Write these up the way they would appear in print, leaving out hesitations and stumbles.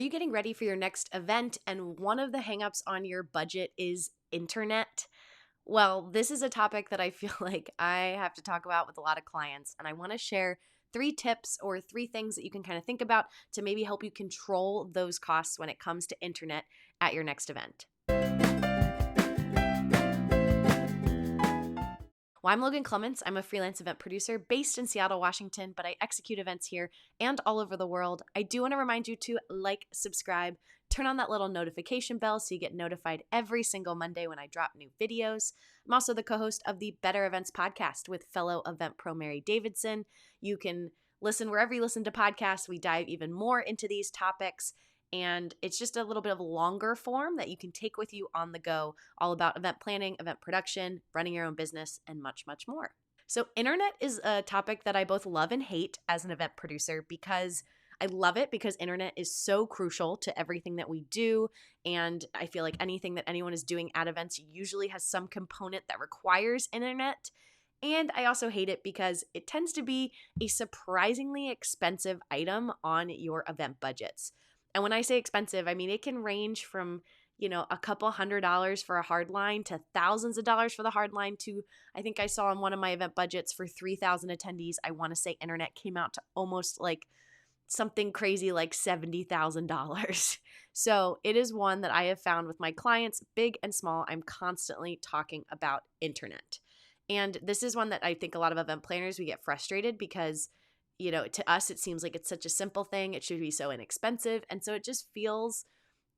Are you getting ready for your next event and one of the hangups on your budget is internet? Well, this is a topic that I feel like I have to talk about with a lot of clients, and I want to share 3 tips or 3 things that you can kind of think about to maybe help you control those costs when it comes to internet at your next event. Well, I'm Logan Clements. I'm a freelance event producer based in Seattle, Washington, but I execute events here and all over the world. I do want to remind you to like, subscribe, turn on that little notification bell so you get notified every single Monday when I drop new videos. I'm also the co-host of the Better Events podcast with fellow event pro Mary Davidson. You can listen wherever you listen to podcasts. We dive even more into these topics. And it's just a little bit of a longer form that you can take with you on the go, all about event planning, event production, running your own business, and much, much more. So internet is a topic that I both love and hate as an event producer because I love it because internet is so crucial to everything that we do. And I feel like anything that anyone is doing at events usually has some component that requires internet. And I also hate it because it tends to be a surprisingly expensive item on your event budgets. And when I say expensive, I mean it can range from, a couple $100s for a hardline to thousands of dollars for the hardline to, I think I saw on one of my event budgets for 3,000 attendees, I want to say internet came out to almost like something crazy like $70,000. So it is one that I have found with my clients, big and small. I'm constantly talking about internet. And this is one that I think a lot of event planners, we get frustrated because to us, it seems like it's such a simple thing. It should be so inexpensive. And so it just feels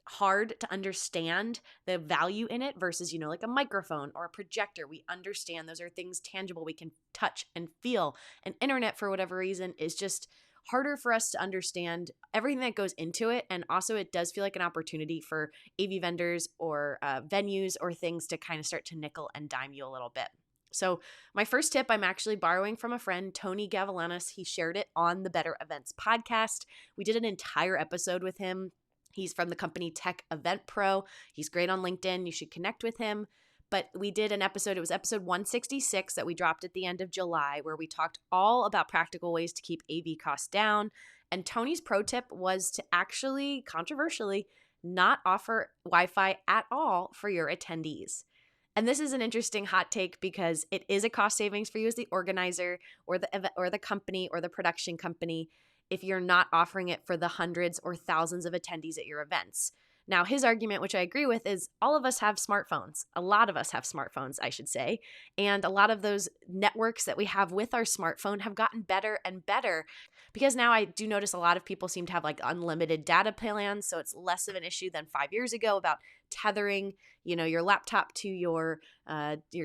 hard to understand the value in it versus, like a microphone or a projector. We understand those are things tangible we can touch and feel. And internet, for whatever reason, is just harder for us to understand everything that goes into it. And also it does feel like an opportunity for AV vendors or venues or things to kind of start to nickel and dime you a little bit. So my first tip, I'm actually borrowing from a friend, Tony Gavilanis. He shared it on the Better Events podcast. We did an entire episode with him. He's from the company Tech Event Pro. He's great on LinkedIn. You should connect with him. But we did an episode, it was episode 166 that we dropped at the end of July, where we talked all about practical ways to keep AV costs down. And Tony's pro tip was to actually, controversially, not offer Wi-Fi at all for your attendees. And this is an interesting hot take because it is a cost savings for you as the organizer or the company or the production company if you're not offering it for the hundreds or thousands of attendees at your events. Now, his argument, which I agree with, is all of us have smartphones. A lot of us have smartphones, I should say. And a lot of those networks that we have with our smartphone have gotten better and better because now I do notice a lot of people seem to have like unlimited data plans. So it's less of an issue than 5 years ago about tethering, your laptop to your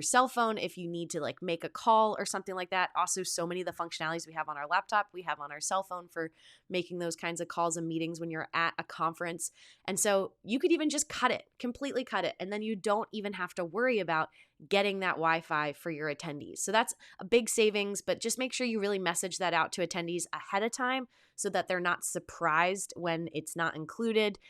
cell phone if you need to like make a call or something like that. Also, so many of the functionalities we have on our laptop, we have on our cell phone for making those kinds of calls and meetings when you're at a conference. And so you could even just completely cut it. And then you don't even have to worry about getting that Wi-Fi for your attendees. So that's a big savings, but just make sure you really message that out to attendees ahead of time so that they're not surprised when it's not included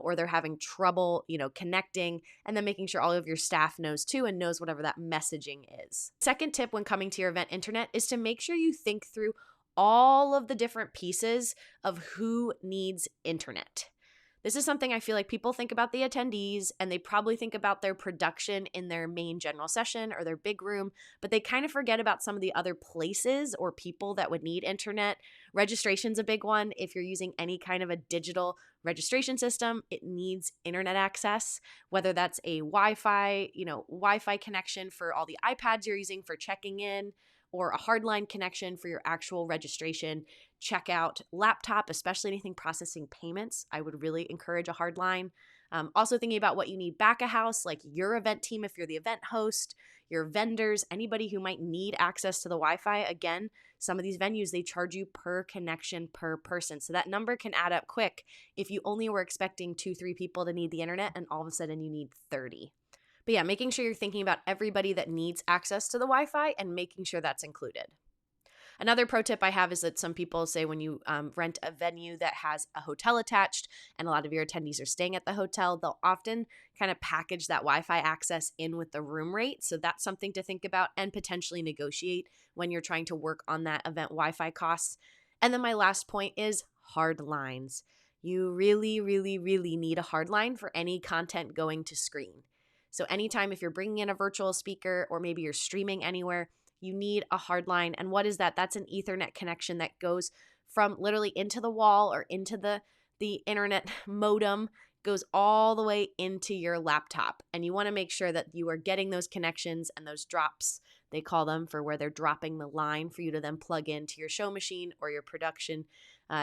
or they're having trouble, connecting, and then making sure all of your staff knows too and knows whatever that messaging is. Second tip when coming to your event internet is to make sure you think through all of the different pieces of who needs internet. This is something I feel like people think about the attendees and they probably think about their production in their main general session or their big room, but they kind of forget about some of the other places or people that would need internet. Registration's a big one. If you're using any kind of a digital registration system, it needs internet access, whether that's a Wi-Fi connection for all the iPads you're using for checking in, or a hardline connection for your actual registration, checkout, laptop, especially anything processing payments. I would really encourage a hardline. Also thinking about what you need back of house, like your event team if you're the event host, your vendors, anybody who might need access to the Wi-Fi. Again, some of these venues, they charge you per connection per person. So that number can add up quick if you only were expecting 2-3 people to need the internet and all of a sudden you need 30. But yeah, making sure you're thinking about everybody that needs access to the Wi-Fi and making sure that's included. Another pro tip I have is that some people say when you rent a venue that has a hotel attached and a lot of your attendees are staying at the hotel, they'll often kind of package that Wi-Fi access in with the room rate. So that's something to think about and potentially negotiate when you're trying to work on that event Wi-Fi costs. And then my last point is hard lines. you really, really, really need a hardline for any content going to screen. So anytime if you're bringing in a virtual speaker or maybe you're streaming anywhere, you need a hardline. And what is that? That's an Ethernet connection that goes from literally into the wall or into the internet modem, goes all the way into your laptop. And you want to make sure that you are getting those connections and those drops, they call them, for where they're dropping the line for you to then plug into your show machine or your production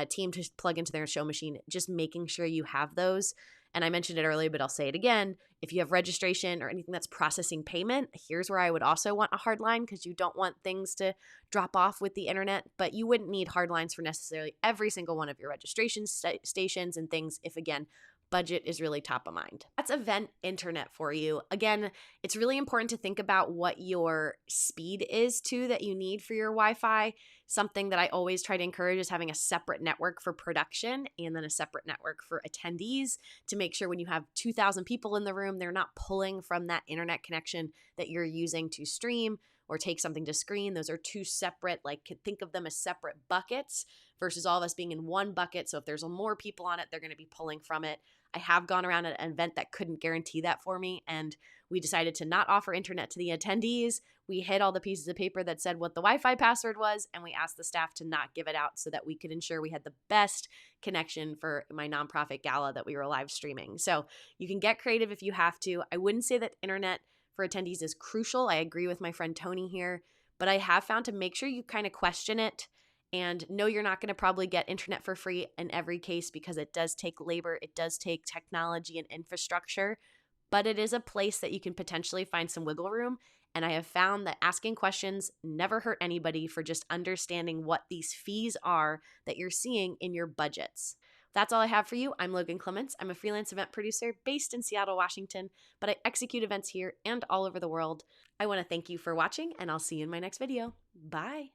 team to plug into their show machine. Just making sure you have those. And I mentioned it earlier, but I'll say it again. If you have registration or anything that's processing payment, here's where I would also want a hard line, because you don't want things to drop off with the internet. But you wouldn't need hard lines for necessarily every single one of your registration stations and things if, again, budget is really top of mind. That's event internet for you. Again, it's really important to think about what your speed is too that you need for your Wi-Fi. Something that I always try to encourage is having a separate network for production and then a separate network for attendees to make sure when you have 2,000 people in the room, they're not pulling from that internet connection that you're using to stream or take something to screen. Those are two separate, think of them as separate buckets versus all of us being in one bucket. So if there's more people on it, they're going to be pulling from it. I have gone around at an event that couldn't guarantee that for me, and we decided to not offer internet to the attendees. We hid all the pieces of paper that said what the Wi-Fi password was, and we asked the staff to not give it out so that we could ensure we had the best connection for my nonprofit gala that we were live streaming. So you can get creative if you have to. I wouldn't say that internet for attendees is crucial. I agree with my friend Tony here, but I have found to make sure you kind of question it. And no, you're not going to probably get internet for free in every case, because it does take labor, it does take technology and infrastructure, but it is a place that you can potentially find some wiggle room. And I have found that asking questions never hurt anybody for just understanding what these fees are that you're seeing in your budgets. That's all I have for you. I'm Logan Clements. I'm a freelance event producer based in Seattle, Washington, but I execute events here and all over the world. I want to thank you for watching, and I'll see you in my next video. Bye.